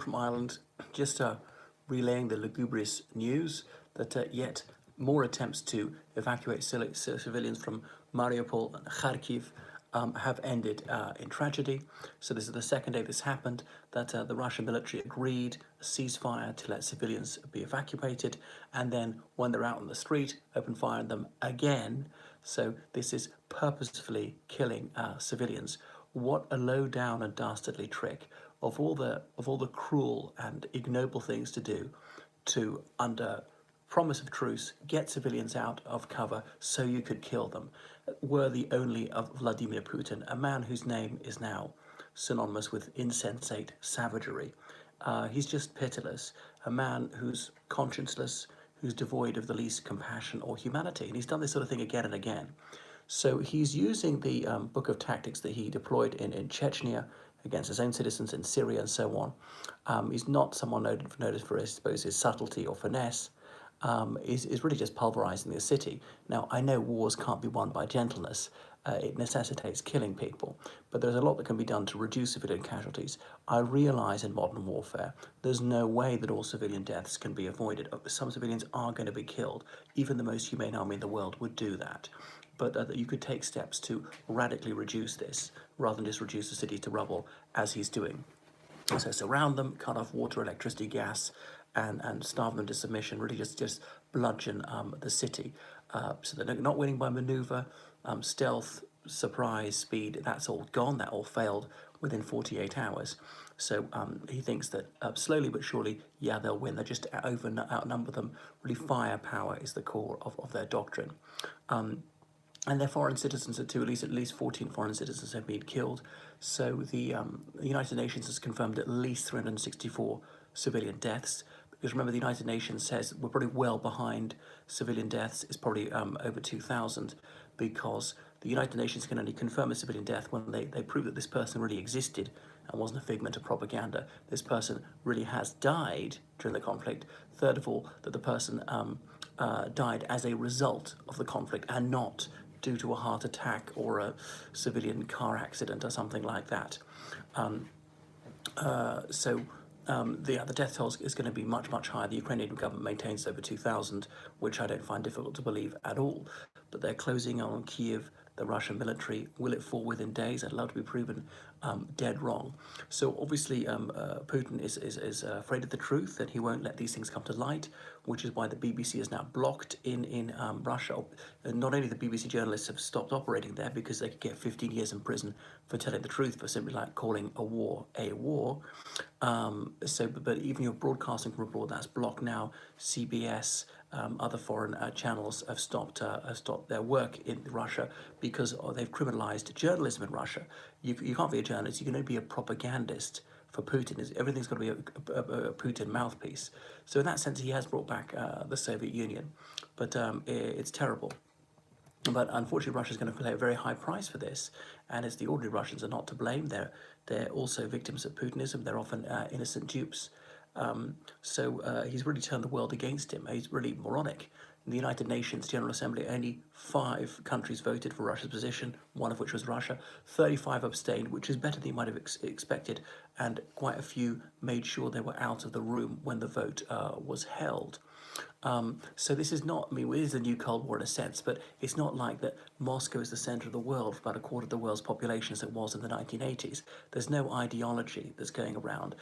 from Ireland, just relaying the lugubrious news that yet more attempts to evacuate civilians from Mariupol and Kharkiv have ended in tragedy. So this is the second day this happened, that the Russian military agreed a ceasefire to let civilians be evacuated, and then when they're out on the street, open fire on them again. So this is purposefully killing civilians. What a low down and dastardly trick! Of all the cruel and ignoble things to do, to, under promise of truce, get civilians out of cover so you could kill them, worthy only of Vladimir Putin, a man whose name is now synonymous with insensate savagery. He's just pitiless, a man who's conscienceless, who's devoid of the least compassion or humanity. And he's done this sort of thing again and again. So he's using the book of tactics that he deployed in Chechnya against his own citizens in Syria and so on. He's not someone noted for, I suppose, his subtlety or finesse. Is really just pulverizing the city. Now, I know wars can't be won by gentleness. It necessitates killing people, but there's a lot that can be done to reduce civilian casualties. I realize in modern warfare, there's no way that all civilian deaths can be avoided. Some civilians are going to be killed. Even the most humane army in the world would do that. But that you could take steps to radically reduce this, rather than just reduce the city to rubble, as he's doing. So surround them, cut off water, electricity, gas, and starve them to submission, really just bludgeon the city. So they're not winning by maneuver, stealth, surprise, speed, that's all gone, that all failed within 48 hours. So he thinks that slowly but surely, yeah, they'll win. They just outnumber them. Really, firepower is the core of their doctrine. And their foreign citizens are too. At least 14 foreign citizens have been killed. So the United Nations has confirmed at least 364 civilian deaths. Because remember, the United Nations says we're probably well behind civilian deaths. It's probably over 2,000, because the United Nations can only confirm a civilian death when they prove that this person really existed and wasn't a figment of propaganda. This person really has died during the conflict. Third of all, that the person died as a result of the conflict and not due to a heart attack or a civilian car accident or something like that. The death toll is going to be much, much higher. The Ukrainian government maintains over 2,000, which I don't find difficult to believe at all. But they're closing on Kiev, the Russian military. Will it fall within days? I'd love to be proven dead wrong. So obviously Putin is afraid of the truth, and he won't let these things come to light, which is why the BBC is now blocked in Russia. Not only the BBC journalists have stopped operating there because they could get 15 years in prison for telling the truth, for simply like calling a war a war. But even your broadcasting from abroad, that's blocked now. CBS, other foreign channels have stopped their work in Russia because they've criminalized journalism in Russia. You can't be a journalist, you can only be a propagandist for Putin. Everything's got to be a Putin mouthpiece. So in that sense, he has brought back the Soviet Union, but it's terrible. But unfortunately, Russia's going to pay a very high price for this, and it's the ordinary Russians are not to blame. They're also victims of Putinism. They're often innocent dupes. He's really turned the world against him. He's really moronic. In the United Nations General Assembly, only 5 countries voted for Russia's position, one of which was Russia. 35 abstained, which is better than you might have expected, and quite a few made sure they were out of the room when the vote was held. So this is not, I mean, it is a new Cold War in a sense, but it's not like that Moscow is the centre of the world for about a quarter of the world's population as it was in the 1980s. There's no ideology that's going around.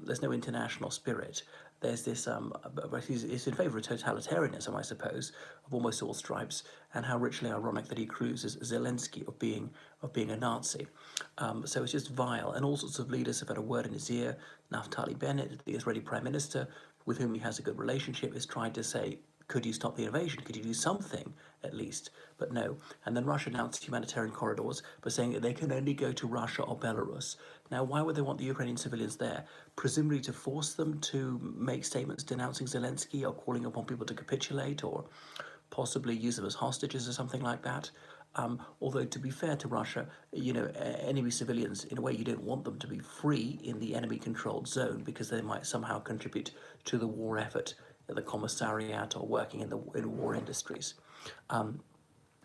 There's no international spirit. There's this, it's in favour of totalitarianism, I suppose, of almost all stripes, and how richly ironic that he accuses Zelensky of being a Nazi. So it's just vile, and all sorts of leaders have had a word in his ear. Naftali Bennett, the Israeli Prime Minister, with whom he has a good relationship, is trying to say, could you stop the invasion? Could you do something, at least? But no. And then Russia announced humanitarian corridors by saying that they can only go to Russia or Belarus. Now, why would they want the Ukrainian civilians there? Presumably to force them to make statements denouncing Zelensky or calling upon people to capitulate, or possibly use them as hostages or something like that. Although, to be fair to Russia, enemy civilians, in a way, you don't want them to be free in the enemy-controlled zone because they might somehow contribute to the war effort at the commissariat or working in war industries.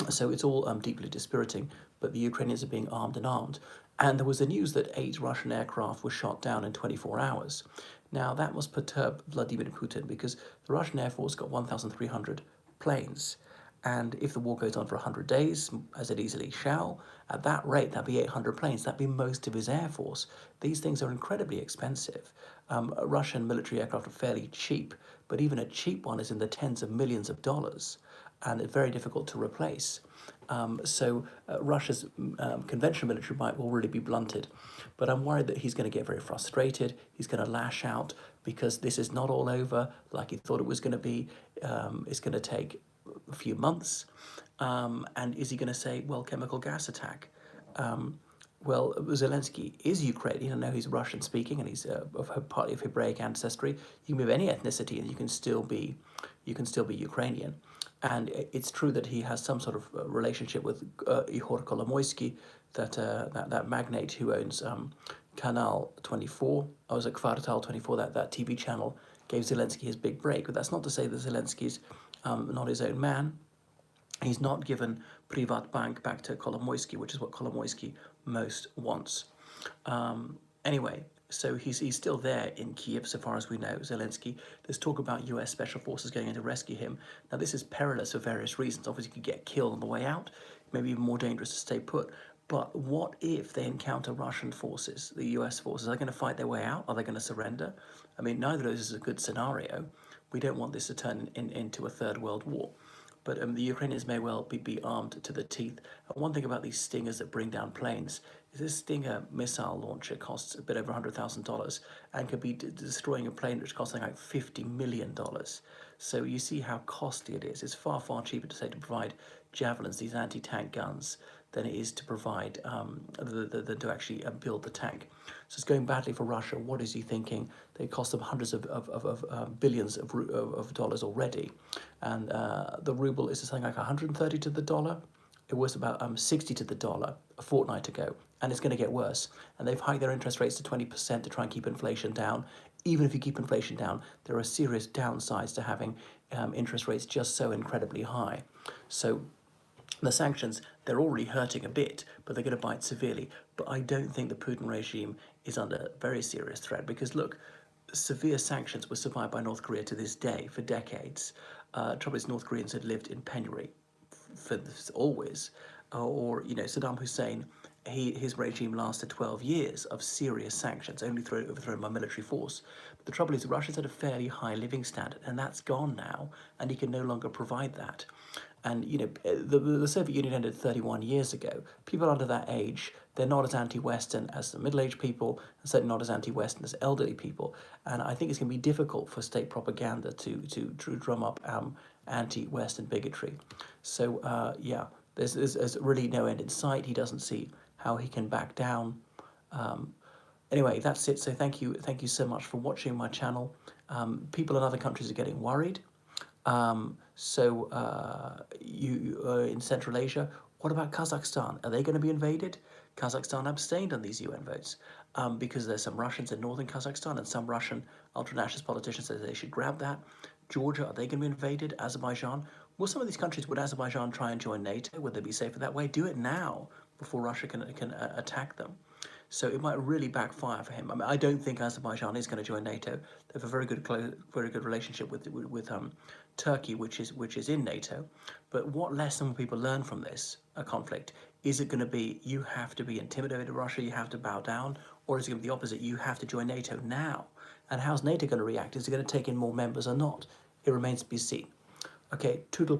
So it's all deeply dispiriting, but the Ukrainians are being armed and armed. And there was the news that 8 Russian aircraft were shot down in 24 hours. Now, that must perturb Vladimir Putin because the Russian Air Force got 1,300 planes. And if the war goes on for 100 days, as it easily shall, at that rate, that'd be 800 planes. That'd be most of his Air Force. These things are incredibly expensive. Russian military aircraft are fairly cheap, but even a cheap one is in the tens of millions of dollars, and it's very difficult to replace. Russia's conventional military might will really be blunted. But I'm worried that he's going to get very frustrated. He's going to lash out because this is not all over like he thought it was going to be. It's going to take a few months. And is he going to say, well, chemical gas attack? Well, Zelensky is Ukrainian. I know he's Russian speaking and he's partly of Hebraic ancestry. You can be of any ethnicity and you can still be Ukrainian. And it's true that he has some sort of relationship with Ihor Kolomoisky, that magnate who owns Kanal 24, or was it Kvartal 24, that TV channel, gave Zelensky his big break. But that's not to say that Zelensky's not his own man. He's not given Privat Bank back to Kolomoisky, which is what Kolomoisky most wants. Anyway, so he's still there in Kiev, so far as we know, Zelensky. There's talk about US special forces going in to rescue him. Now, this is perilous for various reasons. Obviously, he could get killed on the way out. Maybe even more dangerous to stay put. But what if they encounter Russian forces, the US forces? Are they going to fight their way out? Are they going to surrender? I mean, neither of those is a good scenario. We don't want this to turn into a third world war. But the Ukrainians may well be armed to the teeth. And one thing about these Stingers that bring down planes is this Stinger missile launcher costs a bit over $100,000 and could be destroying a plane which costs something like $50 million. So you see how costly it is. It's far, far cheaper to say to provide javelins, these anti-tank guns, than it is to provide, than to actually build the tank. So it's going badly for Russia. What is he thinking? They cost them hundreds of billions of dollars already. And the ruble is something like 130 to the dollar. It was about 60 to the dollar a fortnight ago. And it's going to get worse. And they've hiked their interest rates to 20% to try and keep inflation down. Even if you keep inflation down, there are serious downsides to having interest rates just so incredibly high. So the sanctions, they're already hurting a bit, but they're going to bite severely. But I don't think the Putin regime is under very serious threat because, look, severe sanctions were survived by North Korea to this day for decades. Trouble is, North Koreans had lived in penury for always. Saddam Hussein, his regime lasted 12 years of serious sanctions, only overthrown by military force. But the trouble is, the Russians had a fairly high living standard, and that's gone now, and he can no longer provide that. And, the Soviet Union ended 31 years ago. People under that age, they're not as anti-Western as the middle-aged people, and certainly not as anti-Western as elderly people. And I think it's going to be difficult for state propaganda to drum up anti-Western bigotry. So, there's really no end in sight. He doesn't see how he can back down. Anyway, that's it. So thank you so much for watching my channel. People in other countries are getting worried. You in Central Asia, what about Kazakhstan? Are they going to be invaded? Kazakhstan abstained on these UN votes because there's some Russians in northern Kazakhstan and some Russian ultranationalist politicians say they should grab that. Georgia, are they going to be invaded? Azerbaijan? Will some of these countries, would Azerbaijan try and join NATO? Would they be safer that way? Do it now before Russia can attack them. So it might really backfire for him. I mean, I don't think Azerbaijan is going to join NATO. They have a very good relationship with Turkey, which is in NATO. But what lesson will people learn from this conflict? Is it going to be you have to be intimidated, Russia, you have to bow down, or is it going to be the opposite? You have to join NATO now. And how's NATO going to react? Is it going to take in more members or not? It remains to be seen. Okay, toodle.